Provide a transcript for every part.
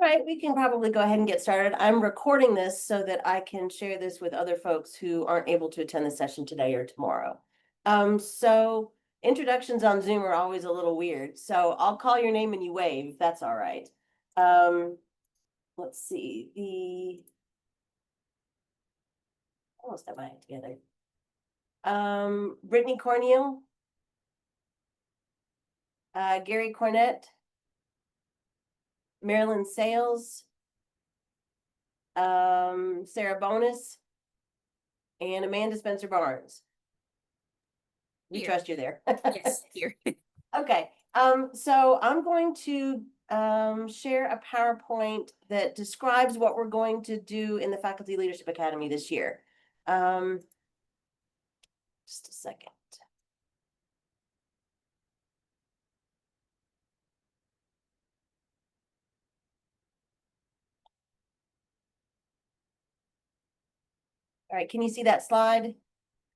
right, we can probably go ahead and get started. I'm recording this so that I can share this with other folks who aren't able to attend the session today or tomorrow. So introductions on Zoom are always a little weird. So I'll call your name and you wave, if that's all right. Let's see, almost have my act together. Brittany Cornell, Gary Cornett, Marilyn Sales, Sarah Bonus, and Amanda Spencer Barnes. We Here. trust you there. Yes, here. Okay, so I'm going to share a PowerPoint that describes what we're going to do in the Faculty Leadership Academy this year. Just a second. All right, can you see that slide?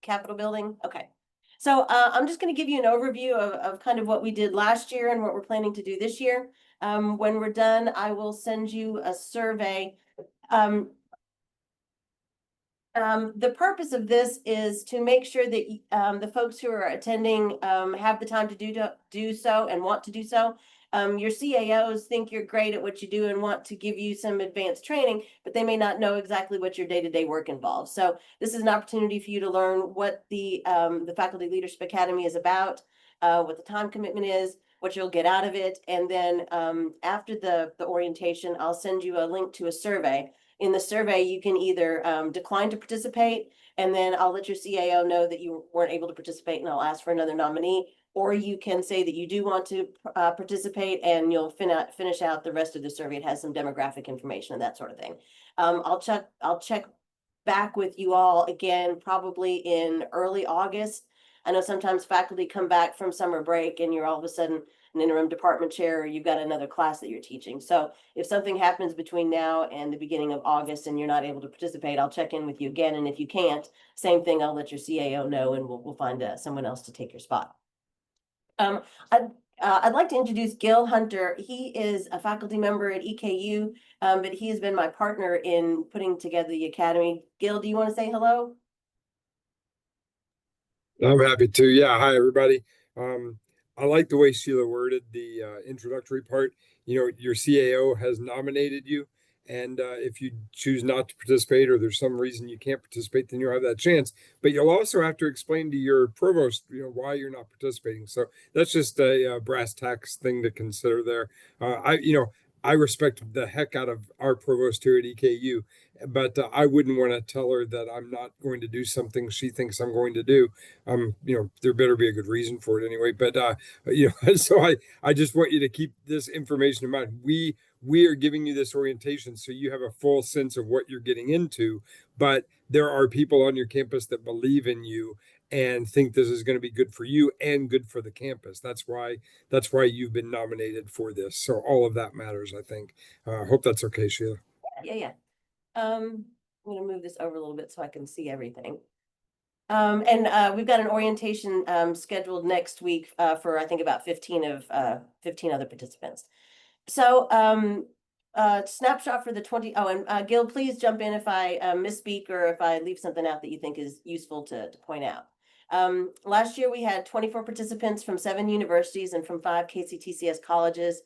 Capitol building? Okay. So I'm just going to give you an overview of kind of what we did last year and what we're planning to do this year. When we're done, I will send you a survey. The purpose of this is to make sure that the folks who are attending have the time to do so and want to do so. Your CAOs think you're great at what you do and want to give you some advanced training, but they may not know exactly what your day-to-day work involves. So this is an opportunity for you to learn what the Faculty Leadership Academy is about, what the time commitment is, what you'll get out of it. And then after the orientation, I'll send you a link to a survey. In the survey, you can either decline to participate, and then I'll let your CAO know that you weren't able to participate, and I'll ask for another nominee. Or you can say that you do want to participate, and you'll finish out the rest of the survey. It has some demographic information and that sort of thing. I'll check back with you all again, probably in early August. I know sometimes faculty come back from summer break, and you're all of a sudden an interim department chair, or you've got another class that you're teaching. So if something happens between now and the beginning of August and you're not able to participate, I'll check in with you again. And if you can't, same thing, I'll let your CAO know, and we'll find someone else to take your spot. I'd like to introduce Gil Hunter. He is a faculty member at EKU, but he has been my partner in putting together the academy. Gil, do you want to say hello? I'm happy to. Yeah. Hi, everybody. I like the way Sheila worded the introductory part. You know, your CAO has nominated you. And if you choose not to participate, or there's some reason you can't participate, then you'll have that chance. But you'll also have to explain to your provost, why you're not participating. So that's just a brass tacks thing to consider there. I respect the heck out of our provost here at EKU, but I wouldn't want to tell her that I'm not going to do something she thinks I'm going to do. There better be a good reason for it anyway. But so I just want you to keep this information in mind. We are giving you this orientation so you have a full sense of what you're getting into, but there are people on your campus that believe in you and think this is going to be good for you and good for the campus. That's why you've been nominated for this. So all of that matters, I think. Hope that's okay, Sheila. Yeah. I'm going to move this over a little bit so I can see everything. And we've got an orientation scheduled next week for I think about 15 other participants. So snapshot for the 20. Oh, and Gil, please jump in if I misspeak or if I leave something out that you think is useful to point out. Last year we had 24 participants from 7 universities and from 5 KCTCS colleges.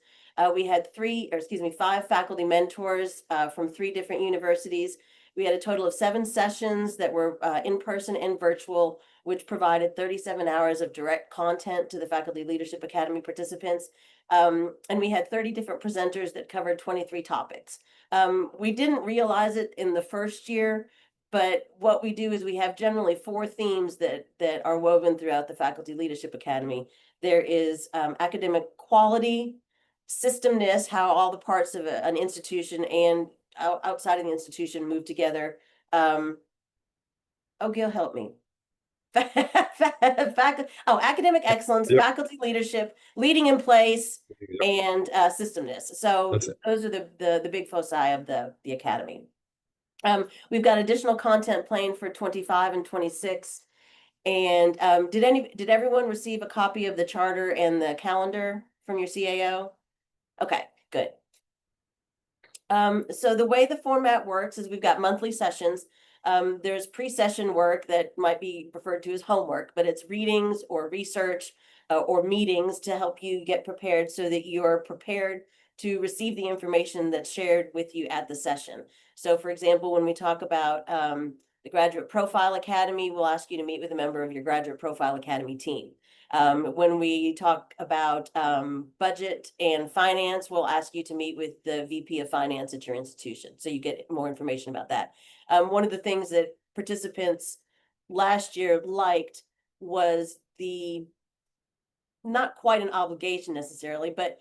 We had 5 faculty mentors from 3 different universities. We had a total of 7 sessions that were in person and virtual, which provided 37 hours of direct content to the Faculty Leadership Academy participants. And we had 30 different presenters that covered 23 topics. We didn't realize it in the first year, but what we do is we have generally 4 themes that are woven throughout the Faculty Leadership Academy. There is academic quality, systemness, how all the parts of an institution and outside of the institution move together. Oh, Gil, help me. Academic excellence, Yep. faculty leadership, leading in place, and systemness. So those are the big foci of the academy. We've got additional content planned for 25 and 26. And did everyone receive a copy of the charter and the calendar from your CAO? Okay, good. So the way the format works is we've got monthly sessions. There's pre-session work that might be referred to as homework, but it's readings or research or meetings to help you get prepared so that you're prepared to receive the information that's shared with you at the session. So for example, when we talk about the Graduate Profile Academy, we'll ask you to meet with a member of your Graduate Profile Academy team. When we talk about budget and finance, we'll ask you to meet with the VP of Finance at your institution, so you get more information about that. One of the things that participants last year liked was the not quite an obligation necessarily, but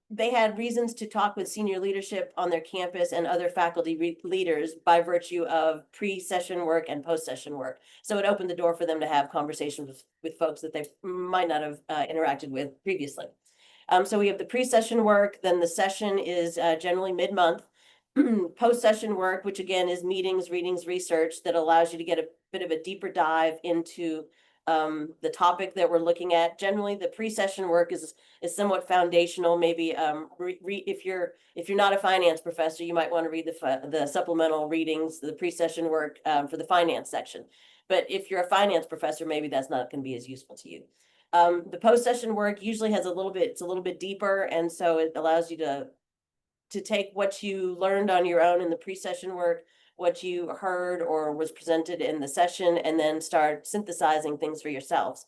they had reasons to talk with senior leadership on their campus and other faculty leaders by virtue of pre-session work and post-session work. So it opened the door for them to have conversations with folks that they might not have interacted with previously. So we have the pre-session work, then the session is generally mid-month. Post-session work, which again is meetings, readings, research that allows you to get a bit of a deeper dive into the topic that we're looking at. Generally, the pre-session work is somewhat foundational. Maybe if you're not a finance professor, you might want to read the supplemental readings, the pre-session work for the finance section. But if you're a finance professor, maybe that's not going to be as useful to you. The post-session work usually has it's a little bit deeper, and so it allows you to take what you learned on your own in the pre-session work, what you heard or was presented in the session, and then start synthesizing things for yourselves.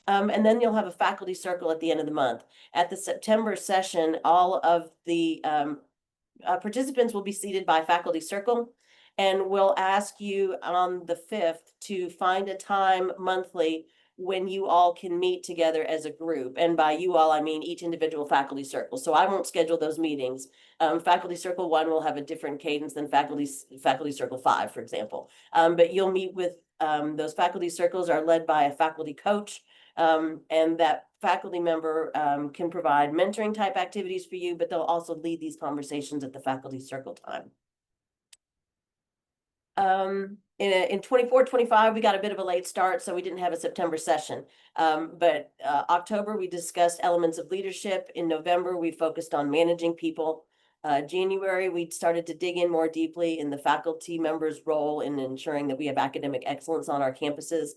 And then you'll have a faculty circle at the end of the month. At the September session, all of the participants will be seated by faculty circle, and we'll ask you on the 5th to find a time monthly when you all can meet together as a group. And by you all, I mean each individual faculty circle. So I won't schedule those meetings. Faculty Circle 1 will have a different cadence than Faculty Circle 5, for example. But you'll meet with those faculty circles are led by a faculty coach, and that faculty member can provide mentoring type activities for you, but they'll also lead these conversations at the faculty circle time. In 24-25, we got a bit of a late start, so we didn't have a September session. But October, we discussed elements of leadership. In November, we focused on managing people. January, we started to dig in more deeply in the faculty members' role in ensuring that we have academic excellence on our campuses.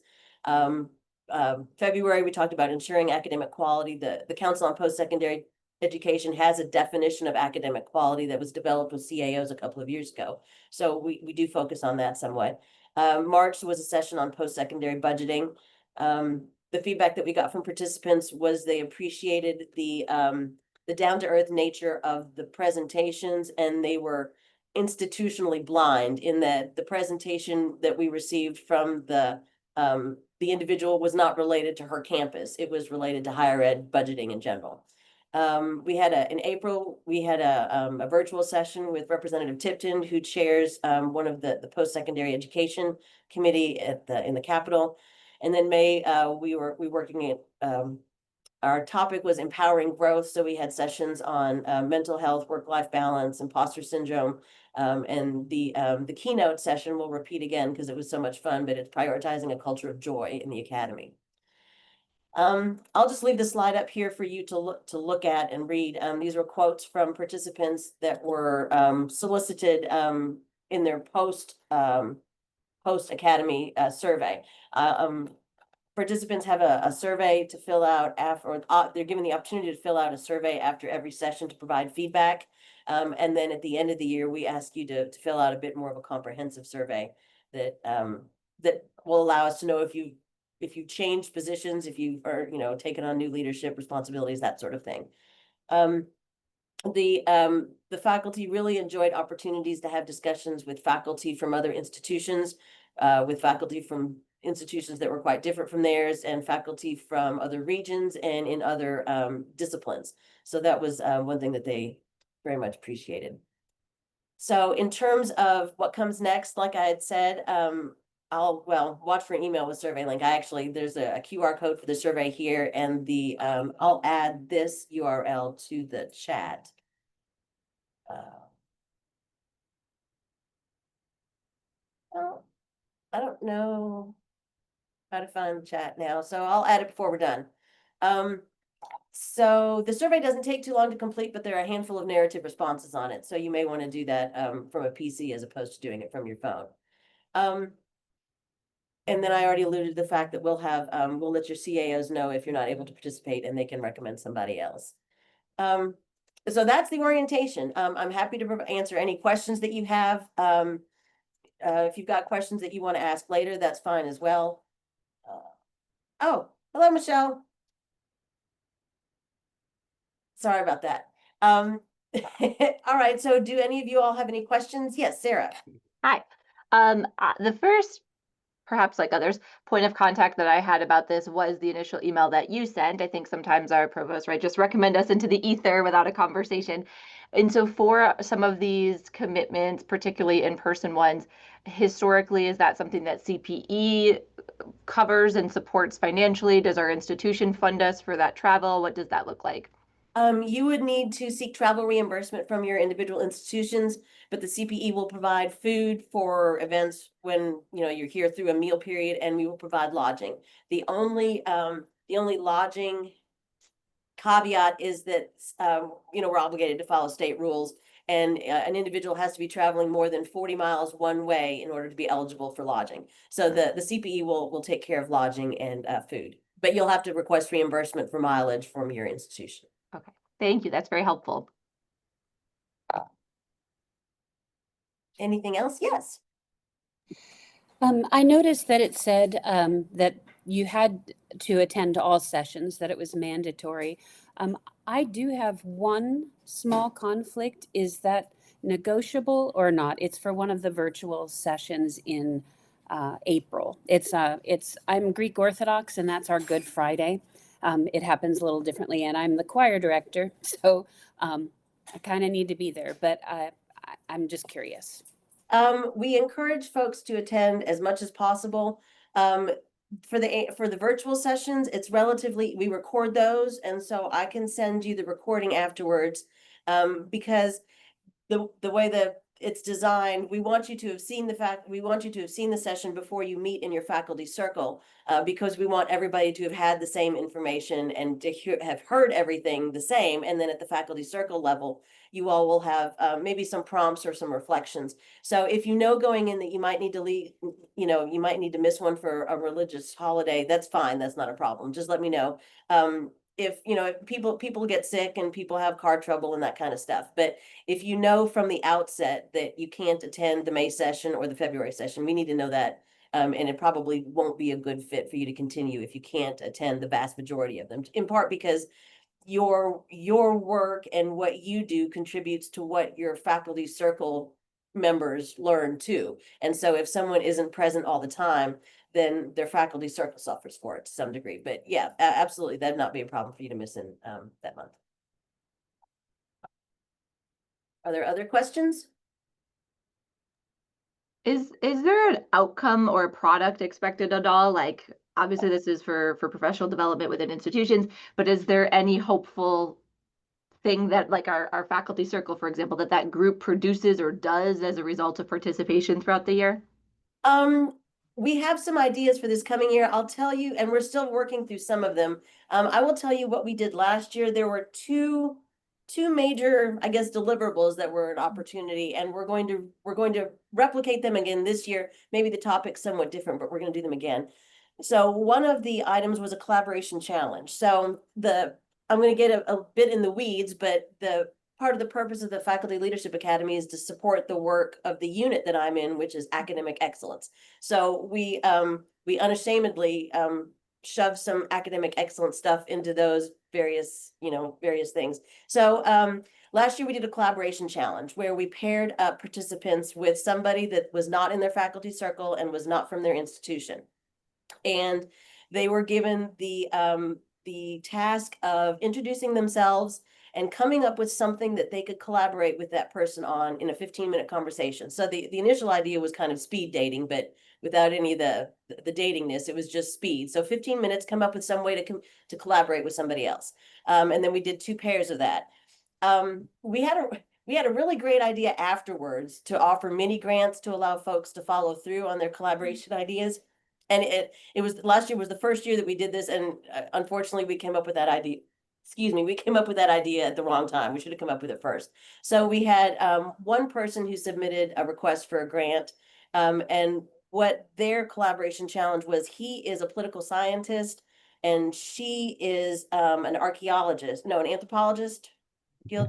February, we talked about ensuring academic quality. The Council on Post-Secondary Education has a definition of academic quality that was developed with CAOs a couple of years ago. So we do focus on that somewhat. March was a session on post-secondary budgeting. The feedback that we got from participants was they appreciated the down-to-earth nature of the presentations, and they were institutionally blind in that the presentation that we received from the individual was not related to her campus. It was related to higher ed budgeting in general. In April, we had a virtual session with Representative Tipton, who chairs one of the post-secondary education committee in the Capitol. And then May, we were working at our topic was empowering growth. So we had sessions on mental health, work-life balance, imposter syndrome. And the keynote session will repeat again because it was so much fun, but it's prioritizing a culture of joy in the academy. I'll just leave the slide up here for you to look at and read. These were quotes from participants that were solicited in their post academy survey. Participants have a survey to fill out after, or they're given the opportunity to fill out a survey after every session to provide feedback. And then at the end of the year, we ask you to fill out a bit more of a comprehensive survey that that will allow us to know if you changed positions, if you are, taken on new leadership responsibilities, that sort of thing. The faculty really enjoyed opportunities to have discussions with faculty from other institutions, with faculty from institutions that were quite different from theirs, and faculty from other regions and in other disciplines. So that was one thing that they very much appreciated. So in terms of what comes next, like I had said, I'll watch for an email with survey link. There's a QR code for the survey here, and I'll add this URL to the chat. Well, I don't know how to find the chat now, so I'll add it before we're done. So the survey doesn't take too long to complete, but there are a handful of narrative responses on it. So you may want to do that from a PC as opposed to doing it from your phone. And then I already alluded to the fact that we'll let your CAOs know if you're not able to participate and they can recommend somebody else. So that's the orientation. I'm happy to answer any questions that you have. If you've got questions that you want to ask later, that's fine as well. Oh, hello, Michelle. Sorry about that. All right, so do any of you all have any questions? Yes, Sarah. Hi. The first, perhaps like others, point of contact that I had about this was the initial email that you sent. I think sometimes our provost, right, just recommend us into the ether without a conversation. And so for some of these commitments, particularly in-person ones, historically, is that something that CPE covers and supports financially? Does our institution fund us for that travel? What does that look like? You would need to seek travel reimbursement from your individual institutions, but the CPE will provide food for events when, you're here through a meal period, and we will provide lodging. The only lodging caveat is that, we're obligated to follow state rules, and an individual has to be traveling more than 40 miles one way in order to be eligible for lodging. So the CPE will take care of lodging and food, but you'll have to request reimbursement for mileage from your institution. Okay, thank you. That's very helpful. Anything else? Yes. I noticed that it said that you had to attend all sessions, that it was mandatory. I do have one small conflict. Is that negotiable or not? It's for one of the virtual sessions in April. I'm Greek Orthodox, and that's our Good Friday. It happens a little differently, and I'm the choir director, so I kind of need to be there, but I'm just curious. We encourage folks to attend as much as possible. For the virtual sessions, it's we record those, and so I can send you the recording afterwards. Because the way that it's designed, we want you to have seen the session before you meet in your faculty circle, because we want everybody to have had the same information and to have heard everything the same. And then at the faculty circle level, you all will have maybe some prompts or some reflections. So if going in that you might need to leave, you might need to miss one for a religious holiday, that's fine. That's not a problem. Just let me know. If people get sick and people have car trouble and that kind of stuff. But if from the outset that you can't attend the May session or the February session, we need to know that. And it probably won't be a good fit for you to continue if you can't attend the vast majority of them, in part because your work and what you do contributes to what your faculty circle members learn too. And so if someone isn't present all the time, then their faculty circle suffers for it to some degree. But yeah, absolutely, that'd not be a problem for you to miss in that month. Are there other questions? Is there an outcome or a product expected at all? Like, obviously this is for professional development within institutions, but is there any hopeful thing that, like, our faculty circle, for example, that group produces or does as a result of participation throughout the year? We have some ideas for this coming year. I'll tell you, and we're still working through some of them. I will tell you what we did last year. There were two major, I guess, deliverables that were an opportunity, and we're going to replicate them again this year. Maybe the topic's somewhat different, but we're going to do them again. So one of the items was a collaboration challenge. So I'm going to get a bit in the weeds, but the part of the purpose of the Faculty Leadership Academy is to support the work of the unit that I'm in, which is academic excellence. So we unashamedly shove some academic excellence stuff into those various things. So last year we did a collaboration challenge where we paired up participants with somebody that was not in their faculty circle and was not from their institution. And they were given the task of introducing themselves and coming up with something that they could collaborate with that person on in a 15-minute conversation. So the initial idea was kind of speed dating, but without any of the datingness, it was just speed. So 15 minutes, come up with some way to collaborate with somebody else. And then we did 2 pairs of that. We had a really great idea afterwards to offer mini grants to allow folks to follow through on their collaboration ideas. And it was last year was the first year that we did this, and unfortunately we came up with that idea excuse me, we came up with that idea at the wrong time. We should have come up with it first. So we had one person who submitted a request for a grant. And what their collaboration challenge was, he is a political scientist and she is an archaeologist, no, an anthropologist. Gil,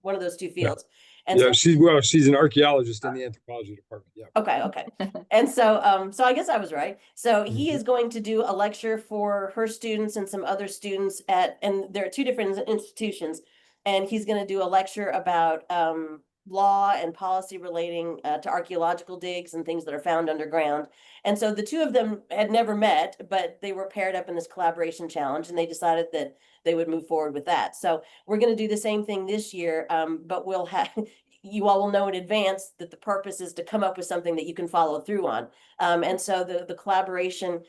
one of those two fields. And Yeah, so she's an archaeologist in the anthropology department. Yeah. okay. And so, so I guess I was right. So he Mhm. is going to do a lecture for her students and some other students and there are two different institutions. And he's going to do a lecture about law and policy relating to archaeological digs and things that are found underground. And so the two of them had never met, but they were paired up in this collaboration challenge, and they decided that they would move forward with that. So we're going to do the same thing this year, but we'll have you all will know in advance that the purpose is to come up with something that you can follow through on. And so the collaboration,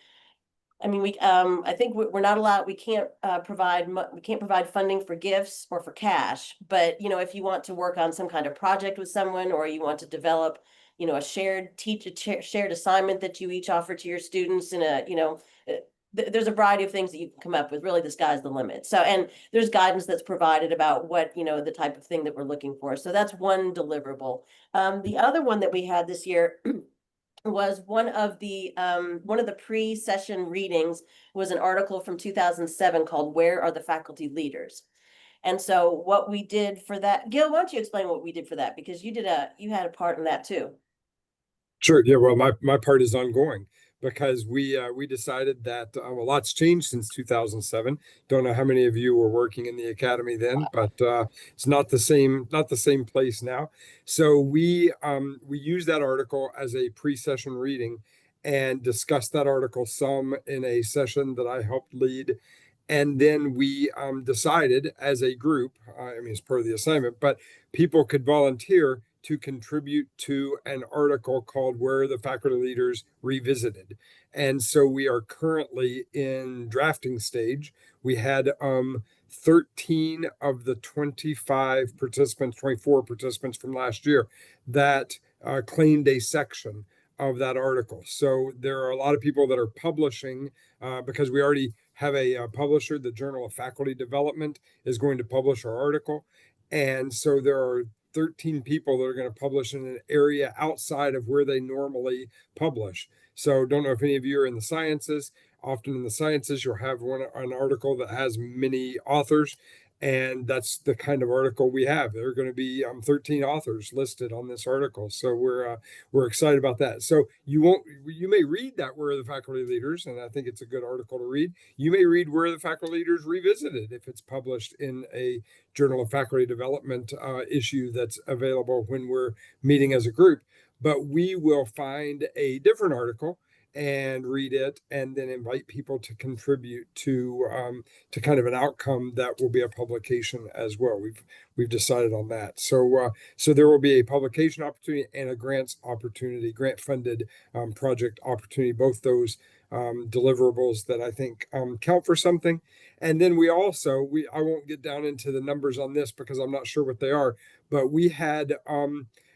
I mean, I think we're not allowed, we can't provide funding for gifts or for cash, but you know, if you want to work on some kind of project with someone, or you want to develop, you know, a shared assignment that you each offer to your students in a, you know, there's a variety of things that you can come up with. Really, the sky's the limit. So, and there's guidance that's provided about what, you know, the type of thing that we're looking for. So that's one deliverable. The other one that we had this year was one of the pre-session readings was an article from 2007 called "Where Are the Faculty Leaders?" And so what we did for that, Gil, why don't you explain what we did for that? Because you had a part in that too. Sure. Yeah. Well, my part is ongoing because we decided that a lot's changed since 2007. Don't know how many of you were working in the academy then, but it's not the same place now. So we used that article as a pre-session reading and discussed that article some in a session that I helped lead. And then we decided as a group, I mean, it's part of the assignment, but people could volunteer to contribute to an article called "Where the Faculty Leaders Revisited." And so we are currently in drafting stage. We had 13 of the 25 participants, 24 participants from last year that claimed a section of that article. So there are a lot of people that are publishing because we already have a publisher. The Journal of Faculty Development is going to publish our article. And so there are 13 people that are going to publish in an area outside of where they normally publish. So don't know if any of you are in the sciences. Often in the sciences, you'll have an article that has many authors. And that's the kind of article we have. There are going to be 13 authors listed on this article. So we're excited about that. So you may read that "Where Are the Faculty Leaders?" and I think it's a good article to read. You may read "Where Are the Faculty Leaders Revisited?" if it's published in a Journal of Faculty Development issue that's available when we're meeting as a group. But we will find a different article and read it, and then invite people to contribute to kind of an outcome that will be a publication as well. We've decided on that. So so there will be a publication opportunity and a grant funded project opportunity. Both those deliverables that I think count for something. And then I won't get down into the numbers on this because I'm not sure what they are, but we had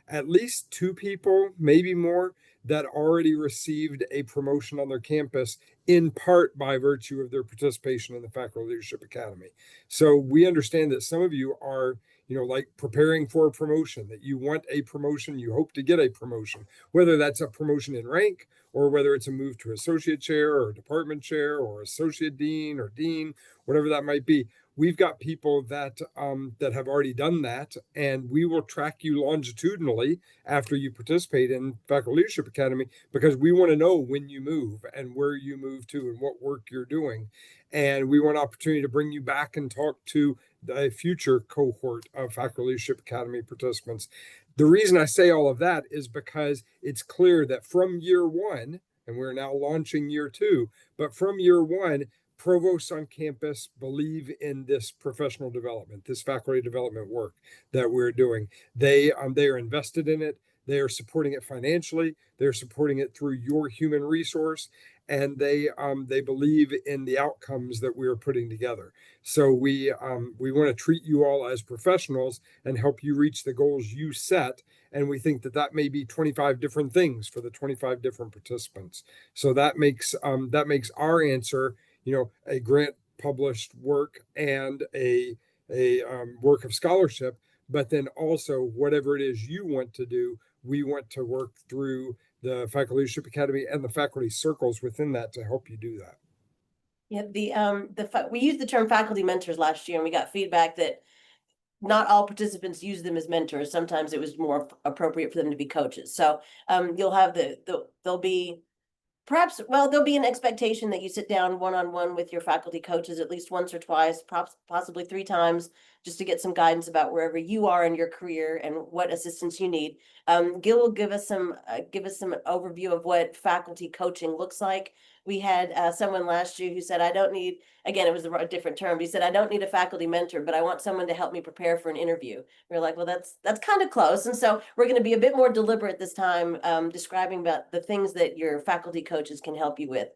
at least 2 people, maybe more, that already received a promotion on their campus, in part by virtue of their participation in the Faculty Leadership Academy. So we understand that some of you are, you know, like preparing for a promotion, that you want a promotion, you hope to get a promotion, whether that's a promotion in rank or whether it's a move to associate chair or department chair or associate dean or dean, whatever that might be. We've got people that have already done that, and we will track you longitudinally after you participate in Faculty Leadership Academy, because we want to know when you move and where you move to and what work you're doing. And we want an opportunity to bring you back and talk to the future cohort of Faculty Leadership Academy participants. The reason I say all of that is because it's clear that from year 1, and we're now launching year 2, but from year 1, provosts on campus believe in this professional development, this faculty development work that we're doing. They are invested in it. They are supporting it financially. They're supporting it through your human resource, and they believe in the outcomes that we are putting together. So we want to treat you all as professionals and help you reach the goals you set. And we think that may be 25 different things for the 25 different participants. So that makes our answer, you know, a grant published work and a work of scholarship, but then also whatever it is you want to do, we want to work through the Faculty Leadership Academy and the faculty circles within that to help you do that. Yeah, we used the term faculty mentors last year, and we got feedback that not all participants use them as mentors. Sometimes it was more appropriate for them to be coaches. So you'll have there'll be perhaps, well, there'll be an expectation that you sit down one-on-one with your faculty coaches at least once or twice, possibly 3 times, just to get some guidance about wherever you are in your career and what assistance you need. Gil will give us some overview of what faculty coaching looks like. We had someone last year who said, I don't need, again, it was a different term. He said, I don't need a faculty mentor, but I want someone to help me prepare for an interview. We're like, well, that's kind of close. And so we're going to be a bit more deliberate this time, describing about the things that your faculty coaches can help you with.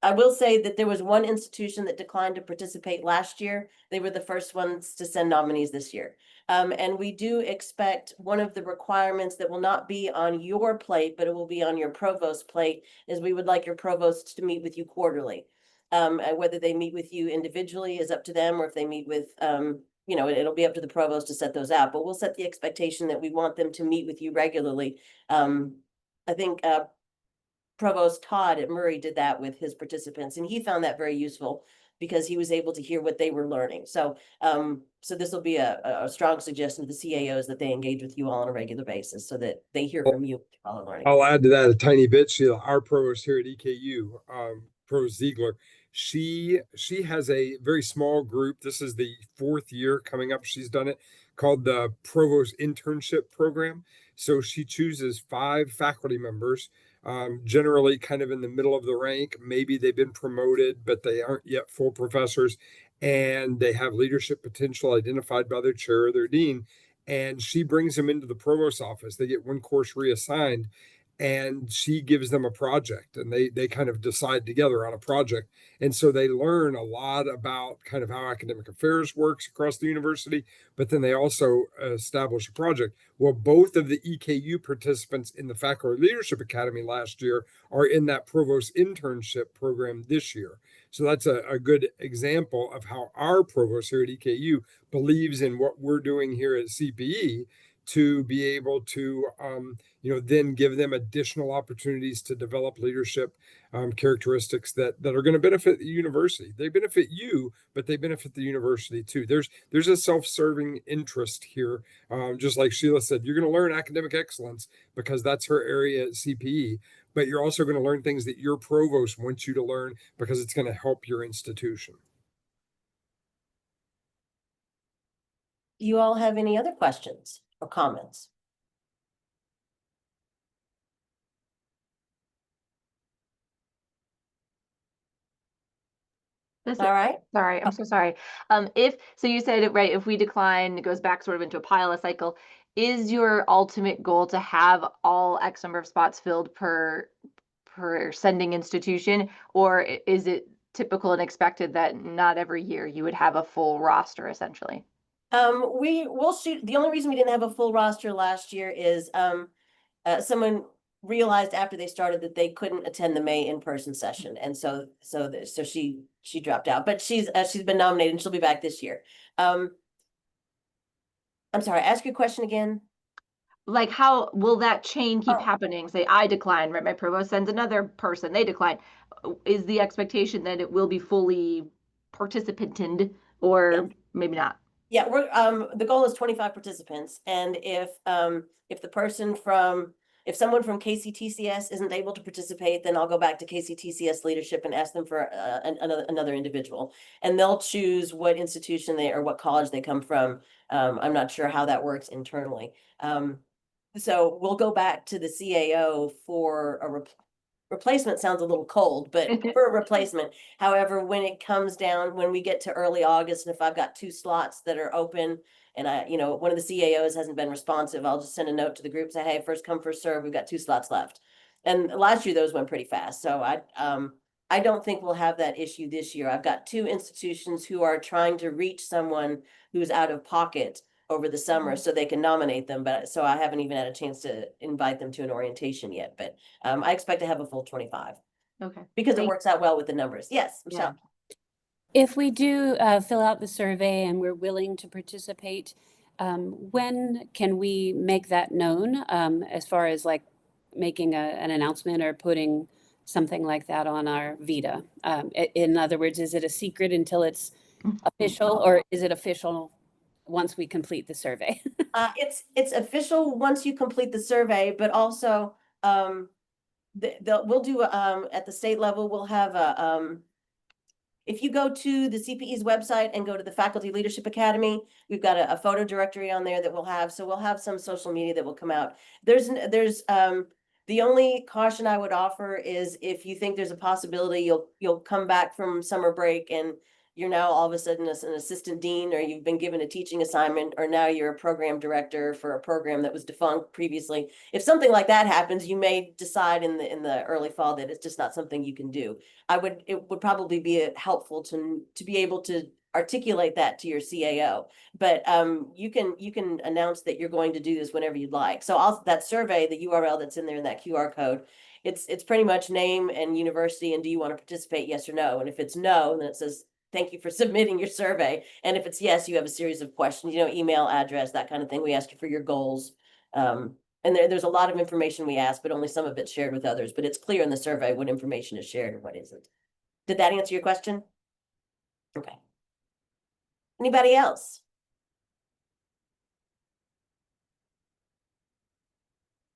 I will say that there was one institution that declined to participate last year. They were the first ones to send nominees this year. And we do expect one of the requirements that will not be on your plate, but it will be on your provost plate, is we would like your provost to meet with you quarterly. Whether they meet with you individually is up to them, or if they meet with, it'll be up to the provost to set those out, but we'll set the expectation that we want them to meet with you regularly. I think Provost Todd at Murray did that with his participants, and he found that very useful because he was able to hear what they were learning. So this will be a strong suggestion to the CAOs that they engage with you all on a regular basis so that they hear from you while learning. I'll add to that a tiny bit. Sheila, our provost here at EKU, Provost Ziegler, she has a very small group. This is the 4th year coming up. She's done it, called the Provost Internship Program. So she chooses 5 faculty members, generally kind of in the middle of the rank. Maybe they've been promoted, but they aren't yet full professors, and they have leadership potential identified by their chair or their dean. And she brings them into the provost's office. They get one course reassigned, and she gives them a project, and they kind of decide together on a project. And so they learn a lot about kind of how academic affairs works across the university, but then they also establish a project. Well, both of the EKU participants in the Faculty Leadership Academy last year are in that provost internship program this year. So that's a good example of how our provost here at EKU believes in what we're doing here at CPE to be able to, then give them additional opportunities to develop leadership characteristics that are going to benefit the university. They benefit you, but they benefit the university too. There's a self-serving interest here. Just like Sheila said, you're going to learn academic excellence because that's her area at CPE, but you're also going to learn things that your provost wants you to learn because it's going to help your institution. You all have any other questions or comments? All right. Sorry, I'm so sorry. So you said, right, if we decline, it goes back sort of into a pilot cycle. Is your ultimate goal to have all X number of spots filled per sending institution, or is it typical and expected that not every year you would have a full roster essentially? We'll shoot. The only reason we didn't have a full roster last year is someone realized after they started that they couldn't attend the May in-person session, and so she dropped out. But she's been nominated and she'll be back this year. I'm sorry, ask your question again. Like, how will that chain keep happening? Say I decline, right? My provost sends another person, they decline. Is the expectation that it will be fully participanted, or maybe not? Yeah, we're the goal is 25 participants, and if someone from KCTCS isn't able to participate, then I'll go back to KCTCS leadership and ask them for another individual, and they'll choose what institution or what college they come from. I'm not sure how that works internally. So we'll go back to the CAO for a replacement. Sounds a little cold, but for a replacement. However, when we get to early August, and if I've got 2 slots that are open, and one of the CAOs hasn't been responsive, I'll just send a note to the group, say, hey, first come, first serve, we've got 2 slots left. And last year those went pretty fast. So I don't think we'll have that issue this year. I've got 2 institutions who are trying to reach someone who's out of pocket over the summer so they can nominate them, but so I haven't even had a chance to invite them to an orientation yet, but I expect to have a full 25. Okay. Because it works out well with the numbers. Yes, Michelle. If we do fill out the survey and we're willing to participate, when can we make that known, as far as like making an announcement or putting something like that on our Vita? In other words, is it a secret until it's official, or is it official once we complete the survey? It's official once you complete the survey, but also, we'll do, at the state level, we'll have if you go to the CPE's website and go to the Faculty Leadership Academy, we've got a photo directory on there that we'll have, so we'll have some social media that will come out. The only caution I would offer is if you think there's a possibility you'll come back from summer break and you're now all of a sudden an assistant dean, or you've been given a teaching assignment, or now you're a program director for a program that was defunct previously. If something like that happens, you may decide in the early fall that it's just not something you can do. It would probably be helpful to be able to articulate that to your CAO. But you can announce that you're going to do this whenever you'd like. So that survey, the URL that's in there in that QR code, it's pretty much name and university and do you want to participate, yes or no? And if it's no, then it says thank you for submitting your survey. And if it's yes, you have a series of questions, email, address, that kind of thing. We ask you for your goals. And there's a lot of information we ask, but only some of it's shared with others. But it's clear in the survey what information is shared and what isn't. Did that answer your question? Okay. Anybody else?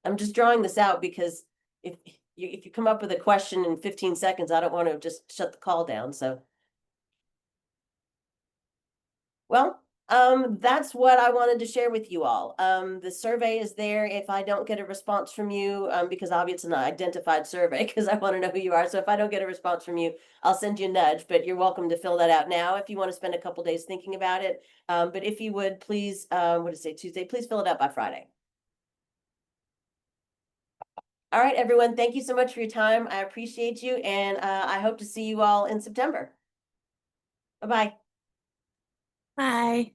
I'm just drawing this out because if you come up with a question in 15 seconds, I don't want to just shut the call down, so. Well, that's what I wanted to share with you all. The survey is there. If I don't get a response from you, because obviously it's an identified survey, because I want to know who you are. So if I don't get a response from you, I'll send you a nudge, but you're welcome to fill that out now if you want to spend a couple days thinking about it. But if you would, please, what did I say, Tuesday, please fill it out by Friday. All right, everyone, thank you so much for your time. I appreciate you, and I hope to see you all in September. Bye-bye. Bye.